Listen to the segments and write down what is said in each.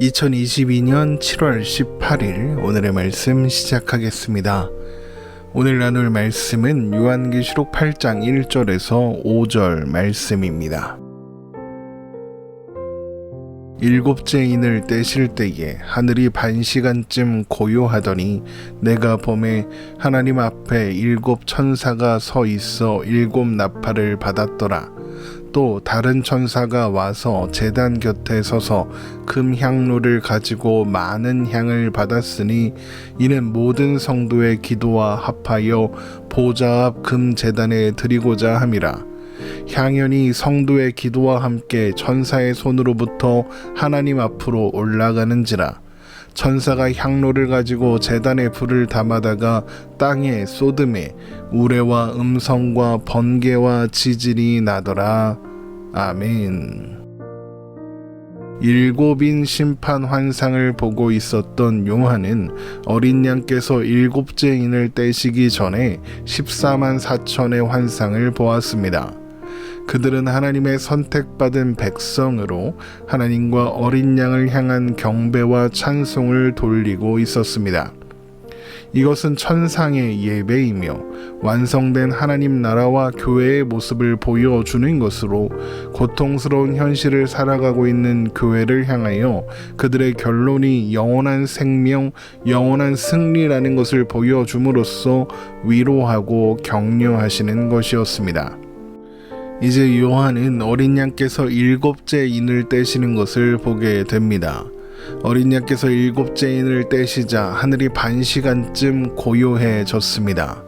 2022년 7월 18일 오늘의 말씀 시작하겠습니다. 오늘 나눌 말씀은 요한계시록 8장 1절에서 5절 말씀입니다. 일곱째 인을 떼실 때에 하늘이 반시간쯤 고요하더니 내가 보매 하나님 앞에 일곱 천사가 서 있어 일곱 나팔을 받았더라. 또 다른 천사가 와서 제단 곁에 서서 금 향로를 가지고 많은 향을 받았으니 이는 모든 성도의 기도와 합하여 보좌 앞 금 제단에 드리고자 함이라. 향연이 성도의 기도와 함께 천사의 손으로부터 하나님 앞으로 올라가는지라. 천사가 향로를 가지고 제단에 불을 담아다가 땅에 쏟음에 우레와 음성과 번개와 지진이 나더라. 아멘. 일곱인 심판 환상을 보고 있었던 요한은 어린 양께서 일곱째 인을 떼시기 전에 14만 4천의 환상을 보았습니다. 그들은 하나님의 선택받은 백성으로 하나님과 어린 양을 향한 경배와 찬송을 돌리고 있었습니다. 이것은 천상의 예배이며 완성된 하나님 나라와 교회의 모습을 보여주는 것으로 고통스러운 현실을 살아가고 있는 교회를 향하여 그들의 결론이 영원한 생명, 영원한 승리라는 것을 보여줌으로써 위로하고 격려하시는 것이었습니다. 이제 요한은 어린 양께서 일곱째 인을 떼시는 것을 보게 됩니다. 어린 양께서 일곱째 인을 떼시자 하늘이 반시간쯤 고요해졌습니다.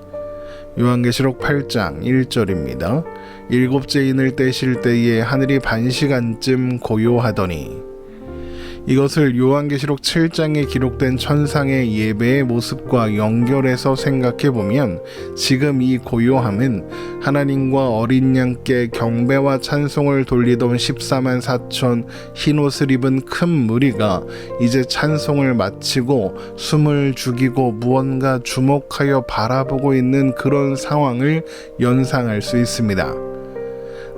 요한계시록 8장 1절입니다. 일곱째 인을 떼실 때에 하늘이 반시간쯤 고요하더니. 이것을 요한계시록 7장에 기록된 천상의 예배의 모습과 연결해서 생각해보면 지금 이 고요함은 하나님과 어린 양께 경배와 찬송을 돌리던 14만 4천 흰옷을 입은 큰 무리가 이제 찬송을 마치고 숨을 죽이고 무언가 주목하여 바라보고 있는 그런 상황을 연상할 수 있습니다.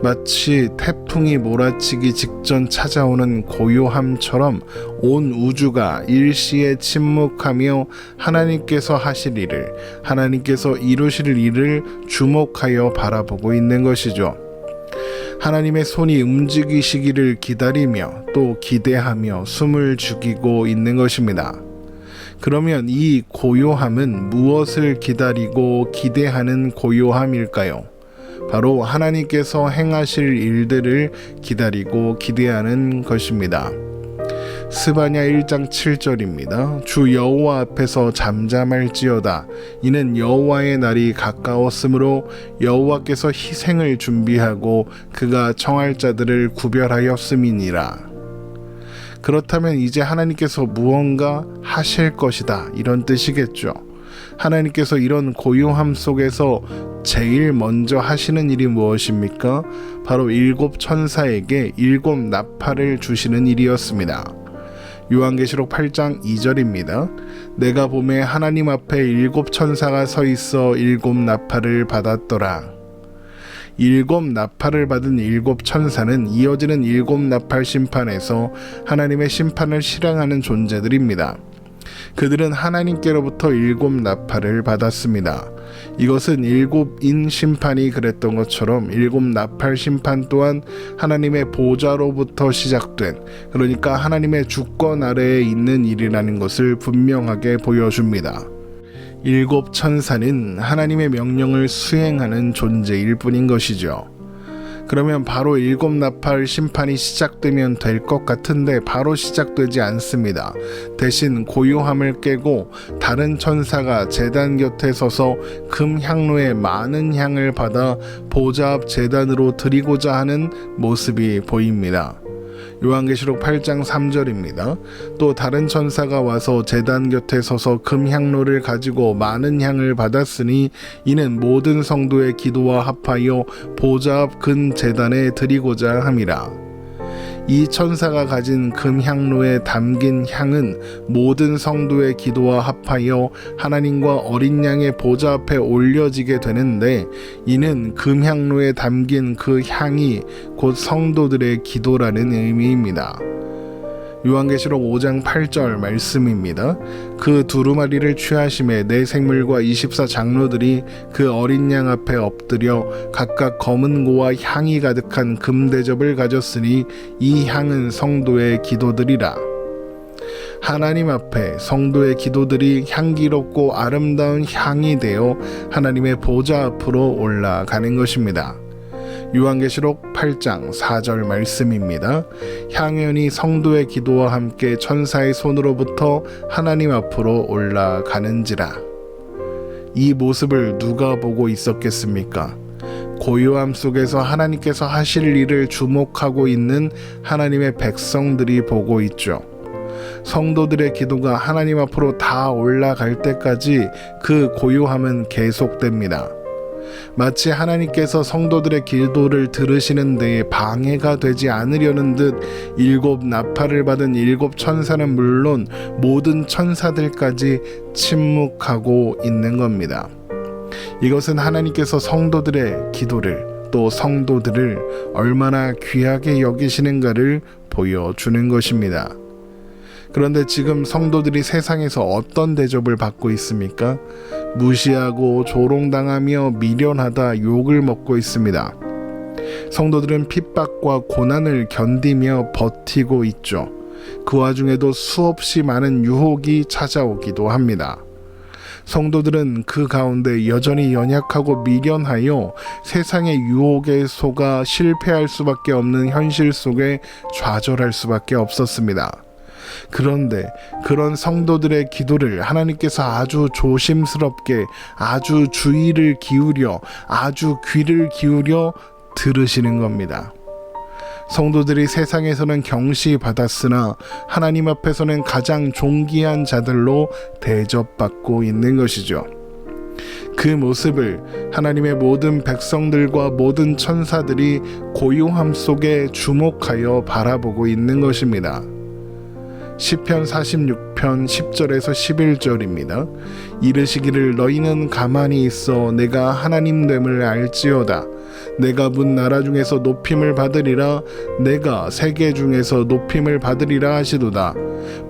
마치 태풍이 몰아치기 직전 찾아오는 고요함처럼 온 우주가 일시에 침묵하며 하나님께서 하실 일을, 하나님께서 이루실 일을 주목하여 바라보고 있는 것이죠. 하나님의 손이 움직이시기를 기다리며 또 기대하며 숨을 죽이고 있는 것입니다. 그러면 이 고요함은 무엇을 기다리고 기대하는 고요함일까요? 바로 하나님께서 행하실 일들을 기다리고 기대하는 것입니다. 스바냐 1장 7절입니다. 주 여호와 앞에서 잠잠할지어다. 이는 여호와의 날이 가까웠으므로 여호와께서 희생을 준비하고 그가 청할 자들을 구별하였음이니라. 그렇다면 이제 하나님께서 무언가 하실 것이다, 이런 뜻이겠죠. 하나님께서 이런 고요함 속에서 제일 먼저 하시는 일이 무엇입니까? 바로 일곱 천사에게 일곱 나팔을 주시는 일이었습니다. 요한계시록 8장 2절입니다. 내가 보매 하나님 앞에 일곱 천사가 서 있어 일곱 나팔을 받았더라. 일곱 나팔을 받은 일곱 천사는 이어지는 일곱 나팔 심판에서 하나님의 심판을 실행하는 존재들입니다. 그들은 하나님께로부터 일곱 나팔을 받았습니다. 이것은 일곱인 심판이 그랬던 것처럼 일곱 나팔 심판 또한 하나님의 보좌로부터 시작된, 그러니까 하나님의 주권 아래에 있는 일이라는 것을 분명하게 보여줍니다. 일곱 천사는 하나님의 명령을 수행하는 존재일 뿐인 것이죠. 그러면 바로 일곱 나팔 심판이 시작되면 될 것 같은데 바로 시작되지 않습니다. 대신 고요함을 깨고 다른 천사가 제단 곁에 서서 금 향로에 많은 향을 받아 보좌 앞 제단으로 드리고자 하는 모습이 보입니다. 요한계시록 8장 3절입니다. 또 다른 천사가 와서 제단 곁에 서서 금 향로를 가지고 많은 향을 받았으니 이는 모든 성도의 기도와 합하여 보좌 앞 금 제단에 드리고자 함이라. 이 천사가 가진 금향로에 담긴 향은 모든 성도의 기도와 합하여 하나님과 어린 양의 보좌 앞에 올려지게 되는데, 이는 금향로에 담긴 그 향이 곧 성도들의 기도라는 의미입니다. 요한계시록 5장 8절 말씀입니다. 그 두루마리를 취하심에 네 생물과 24장로들이 그 어린 양 앞에 엎드려 각각 검은 고와 향이 가득한 금대접을 가졌으니 이 향은 성도의 기도들이라. 하나님 앞에 성도의 기도들이 향기롭고 아름다운 향이 되어 하나님의 보좌 앞으로 올라가는 것입니다. 요한계시록 8장 4절 말씀입니다. 향연이 성도의 기도와 함께 천사의 손으로부터 하나님 앞으로 올라가는지라. 이 모습을 누가 보고 있었겠습니까? 고요함 속에서 하나님께서 하실 일을 주목하고 있는 하나님의 백성들이 보고 있죠. 성도들의 기도가 하나님 앞으로 다 올라갈 때까지 그 고요함은 계속됩니다. 마치 하나님께서 성도들의 기도를 들으시는 데에 방해가 되지 않으려는 듯 일곱 나팔을 받은 일곱 천사는 물론 모든 천사들까지 침묵하고 있는 겁니다. 이것은 하나님께서 성도들의 기도를 또 성도들을 얼마나 귀하게 여기시는가를 보여주는 것입니다. 그런데 지금 성도들이 세상에서 어떤 대접을 받고 있습니까? 무시하고 조롱당하며 미련하다 욕을 먹고 있습니다. 성도들은 핍박과 고난을 견디며 버티고 있죠. 그 와중에도 수없이 많은 유혹이 찾아오기도 합니다. 성도들은 그 가운데 여전히 연약하고 미련하여 세상의 유혹에 속아 실패할 수밖에 없는 현실 속에 좌절할 수밖에 없었습니다. 그런데 그런 성도들의 기도를 하나님께서 아주 조심스럽게 아주 주의를 기울여 아주 귀를 기울여 들으시는 겁니다. 성도들이 세상에서는 경시받았으나 하나님 앞에서는 가장 존귀한 자들로 대접받고 있는 것이죠. 그 모습을 하나님의 모든 백성들과 모든 천사들이 고요함 속에 주목하여 바라보고 있는 것입니다. 시편 46편 10절에서 11절입니다. 이르시기를 너희는 가만히 있어 내가 하나님 됨을 알지어다. 내가 문 나라 중에서 높임을 받으리라. 내가 세계 중에서 높임을 받으리라 하시도다.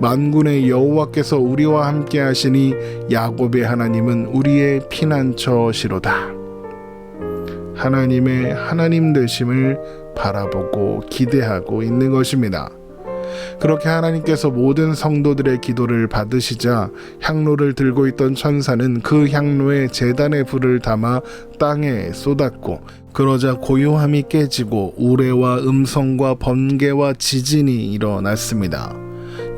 만군의 여호와께서 우리와 함께 하시니 야곱의 하나님은 우리의 피난처시로다. 하나님의 하나님 되심을 바라보고 기대하고 있는 것입니다. 그렇게 하나님께서 모든 성도들의 기도를 받으시자 향로를 들고 있던 천사는 그 향로에 제단의 불을 담아 땅에 쏟았고, 그러자 고요함이 깨지고 우레와 음성과 번개와 지진이 일어났습니다.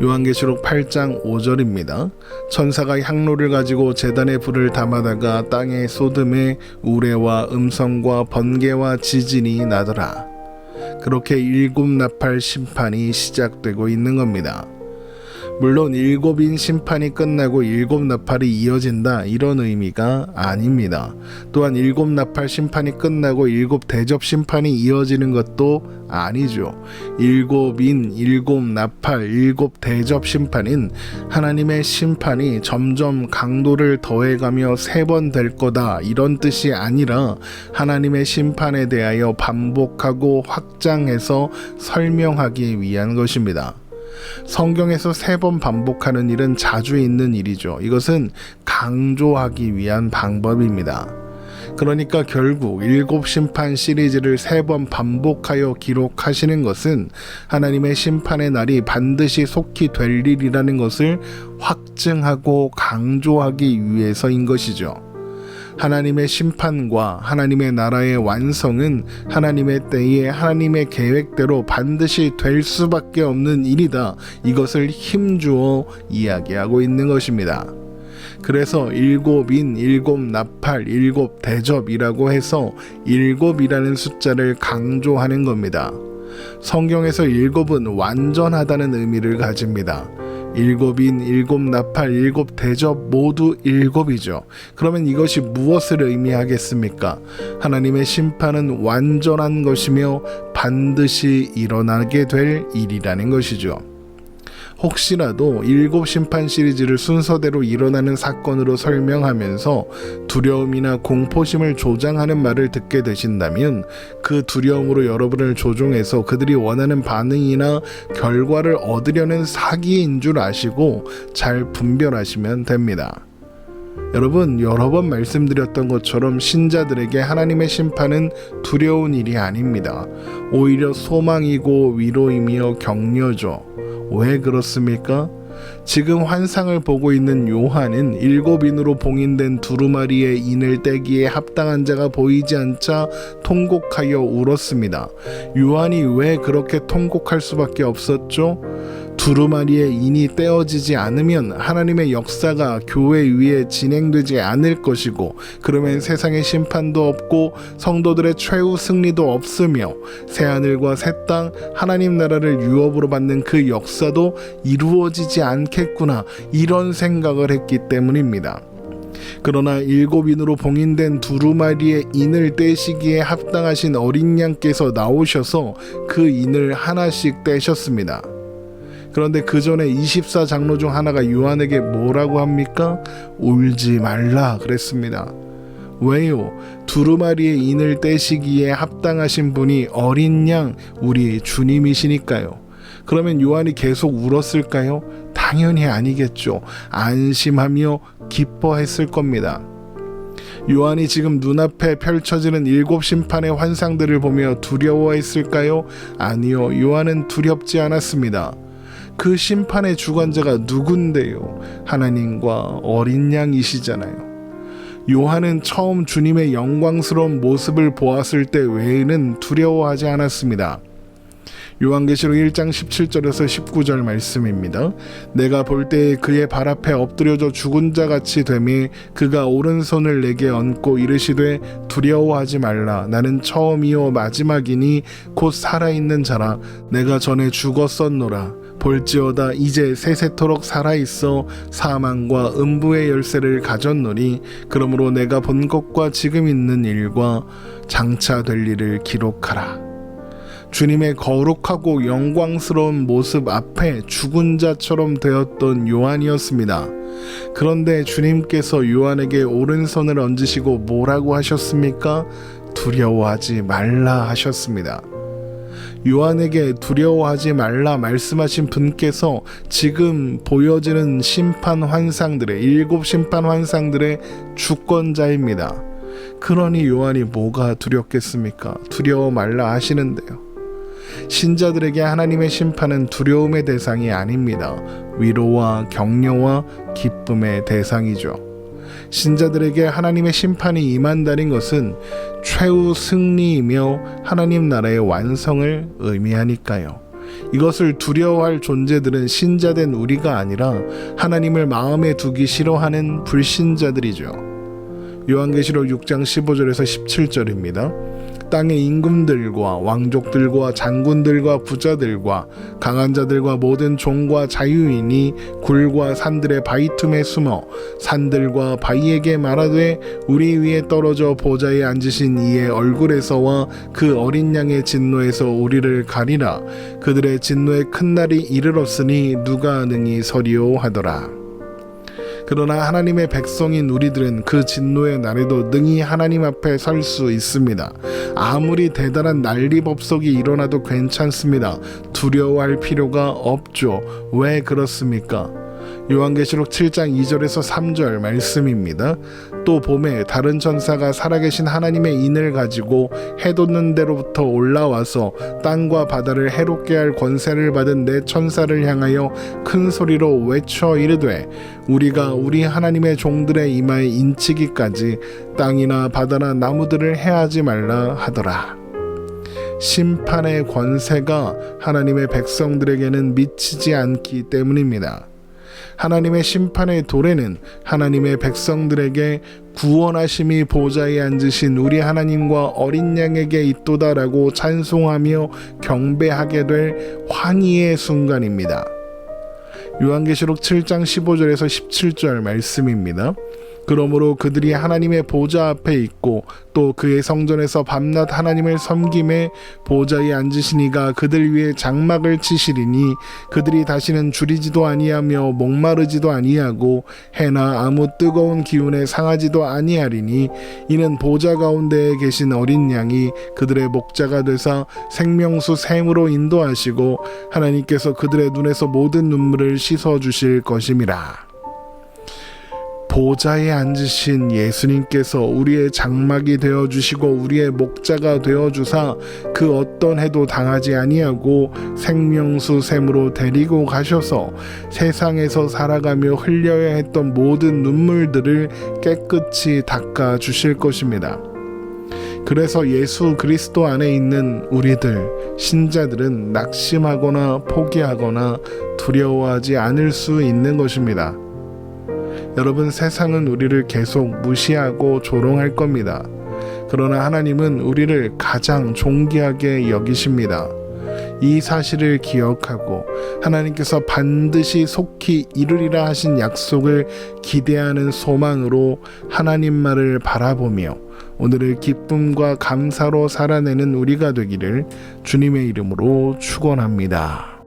요한계시록 8장 5절입니다. 천사가 향로를 가지고 제단의 불을 담아다가 땅에 쏟음에 우레와 음성과 번개와 지진이 나더라. 그렇게 일곱 나팔 심판이 시작되고 있는 겁니다. 물론 일곱인 심판이 끝나고 일곱 나팔이 이어진다 이런 의미가 아닙니다. 또한 일곱 나팔 심판이 끝나고 일곱 대접 심판이 이어지는 것도 아니죠. 일곱인, 일곱 나팔, 일곱 대접 심판은 하나님의 심판이 점점 강도를 더해가며 3번 될 거다 이런 뜻이 아니라 하나님의 심판에 대하여 반복하고 확장해서 설명하기 위한 것입니다. 성경에서 3번 반복하는 일은 자주 있는 일이죠. 이것은 강조하기 위한 방법입니다. 그러니까 결국 7심판 시리즈를 3번 반복하여 기록하시는 것은 하나님의 심판의 날이 반드시 속히 될 일이라는 것을 확증하고 강조하기 위해서인 것이죠. 하나님의 심판과 하나님의 나라의 완성은 하나님의 때에 하나님의 계획대로 반드시 될 수밖에 없는 일이다. 이것을 힘주어 이야기하고 있는 것입니다. 그래서 일곱인, 일곱 나팔, 일곱 대접이라고 해서 일곱이라는 숫자를 강조하는 겁니다. 성경에서 일곱은 완전하다는 의미를 가집니다. 일곱인, 일곱 나팔, 일곱 대접 모두 일곱이죠. 그러면 이것이 무엇을 의미하겠습니까? 하나님의 심판은 완전한 것이며 반드시 일어나게 될 일이라는 것이죠. 혹시라도 7심판 시리즈를 순서대로 일어나는 사건으로 설명하면서 두려움이나 공포심을 조장하는 말을 듣게 되신다면 그 두려움으로 여러분을 조종해서 그들이 원하는 반응이나 결과를 얻으려는 사기인 줄 아시고 잘 분별하시면 됩니다. 여러분, 여러 번 말씀드렸던 것처럼 신자들에게 하나님의 심판은 두려운 일이 아닙니다. 오히려 소망이고 위로이며 격려죠. 왜 그렇습니까? 지금 환상을 보고 있는 요한은 7인으로 봉인된 두루마리의 인을 떼기에 합당한 자가 보이지 않자 통곡하여 울었습니다. 요한이 왜 그렇게 통곡할 수밖에 없었죠? 두루마리의 인이 떼어지지 않으면 하나님의 역사가 교회 위에 진행되지 않을 것이고, 그러면 세상의 심판도 없고 성도들의 최후 승리도 없으며 새하늘과 새 땅, 하나님 나라를 유업으로 받는 그 역사도 이루어지지 않겠구나, 이런 생각을 했기 때문입니다. 그러나 7인으로 봉인된 두루마리의 인을 떼시기에 합당하신 어린 양께서 나오셔서 그 인을 하나씩 떼셨습니다. 그런데 그 전에 24장로 중 하나가 요한에게 뭐라고 합니까? 울지 말라 그랬습니다. 왜요? 두루마리의 인을 떼시기에 합당하신 분이 어린 양, 우리 주님이시니까요. 그러면 요한이 계속 울었을까요? 당연히 아니겠죠. 안심하며 기뻐했을 겁니다. 요한이 지금 눈앞에 펼쳐지는 7심판의 환상들을 보며 두려워했을까요? 아니요, 요한은 두렵지 않았습니다. 그 심판의 주관자가 누군데요? 하나님과 어린 양이시잖아요. 요한은 처음 주님의 영광스러운 모습을 보았을 때 외에는 두려워하지 않았습니다. 요한계시록 1장 17절에서 19절 말씀입니다. 내가 볼 때에 그의 발 앞에 엎드려져 죽은 자 같이 되매 그가 오른손을 내게 얹고 이르시되 두려워하지 말라. 나는 처음이요 마지막이니 곧 살아있는 자라. 내가 전에 죽었었노라. 볼지어다 이제 세세토록 살아있어 사망과 음부의 열쇠를 가졌노니 그러므로 내가 본 것과 지금 있는 일과 장차 될 일을 기록하라. 주님의 거룩하고 영광스러운 모습 앞에 죽은 자처럼 되었던 요한이었습니다. 그런데 주님께서 요한에게 오른손을 얹으시고 뭐라고 하셨습니까? 두려워하지 말라 하셨습니다. 요한에게 두려워하지 말라 말씀하신 분께서 지금 보여지는 심판 환상들의 7심판 환상들의 주권자입니다. 그러니 요한이 뭐가 두렵겠습니까? 두려워 말라 하시는데요. 신자들에게 하나님의 심판은 두려움의 대상이 아닙니다. 위로와 격려와 기쁨의 대상이죠. 신자들에게 하나님의 심판이 임한다는 것은 최후 승리이며 하나님 나라의 완성을 의미하니까요. 이것을 두려워할 존재들은 신자된 우리가 아니라 하나님을 마음에 두기 싫어하는 불신자들이죠. 요한계시록 6장 15절에서 17절입니다. 땅의 임금들과 왕족들과 장군들과 부자들과 강한 자들과 모든 종과 자유인이 굴과 산들의 바위 틈에 숨어 산들과 바위에게 말하되 우리 위에 떨어져 보좌에 앉으신 이의 얼굴에서와 그 어린 양의 진노에서 우리를 가리라. 그들의 진노의 큰 날이 이르렀으니 누가 능히 서리오 하더라. 그러나 하나님의 백성인 우리들은 그 진노의 날에도 능히 하나님 앞에 설 수 있습니다. 아무리 대단한 난리법석이 일어나도 괜찮습니다. 두려워할 필요가 없죠. 왜 그렇습니까? 요한계시록 7장 2절에서 3절 말씀입니다. 또 봄에 다른 천사가 살아계신 하나님의 인을 가지고 해 돋는 데로부터 올라와서 땅과 바다를 해롭게 할 권세를 받은 네 천사를 향하여 큰 소리로 외쳐 이르되 우리가 우리 하나님의 종들의 이마에 인치기까지 땅이나 바다나 나무들을 해하지 말라 하더라. 심판의 권세가 하나님의 백성들에게는 미치지 않기 때문입니다. 하나님의 심판의 도래는 하나님의 백성들에게 구원하심이 보좌에 앉으신 우리 하나님과 어린 양에게 있도다라고 찬송하며 경배하게 될 환희의 순간입니다. 요한계시록 7장 15절에서 17절 말씀입니다. 그러므로 그들이 하나님의 보좌 앞에 있고 또 그의 성전에서 밤낮 하나님을 섬김에 보좌에 앉으신 이가 그들 위에 장막을 치시리니 그들이 다시는 줄이지도 아니하며 목마르지도 아니하고 해나 아무 뜨거운 기운에 상하지도 아니하리니 이는 보좌 가운데에 계신 어린 양이 그들의 목자가 되사 생명수 샘으로 인도하시고 하나님께서 그들의 눈에서 모든 눈물을 씻어 주실 것임이라. 보좌에 앉으신 예수님께서 우리의 장막이 되어 주시고 우리의 목자가 되어 주사 그 어떤 해도 당하지 아니하고 생명수 샘으로 데리고 가셔서 세상에서 살아가며 흘려야 했던 모든 눈물들을 깨끗이 닦아 주실 것입니다. 그래서 예수 그리스도 안에 있는 우리들 신자들은 낙심하거나 포기하거나 두려워하지 않을 수 있는 것입니다. 여러분, 세상은 우리를 계속 무시하고 조롱할 겁니다. 그러나 하나님은 우리를 가장 존귀하게 여기십니다. 이 사실을 기억하고 하나님께서 반드시 속히 이루리라 하신 약속을 기대하는 소망으로 하나님 말을 바라보며 오늘을 기쁨과 감사로 살아내는 우리가 되기를 주님의 이름으로 축원합니다.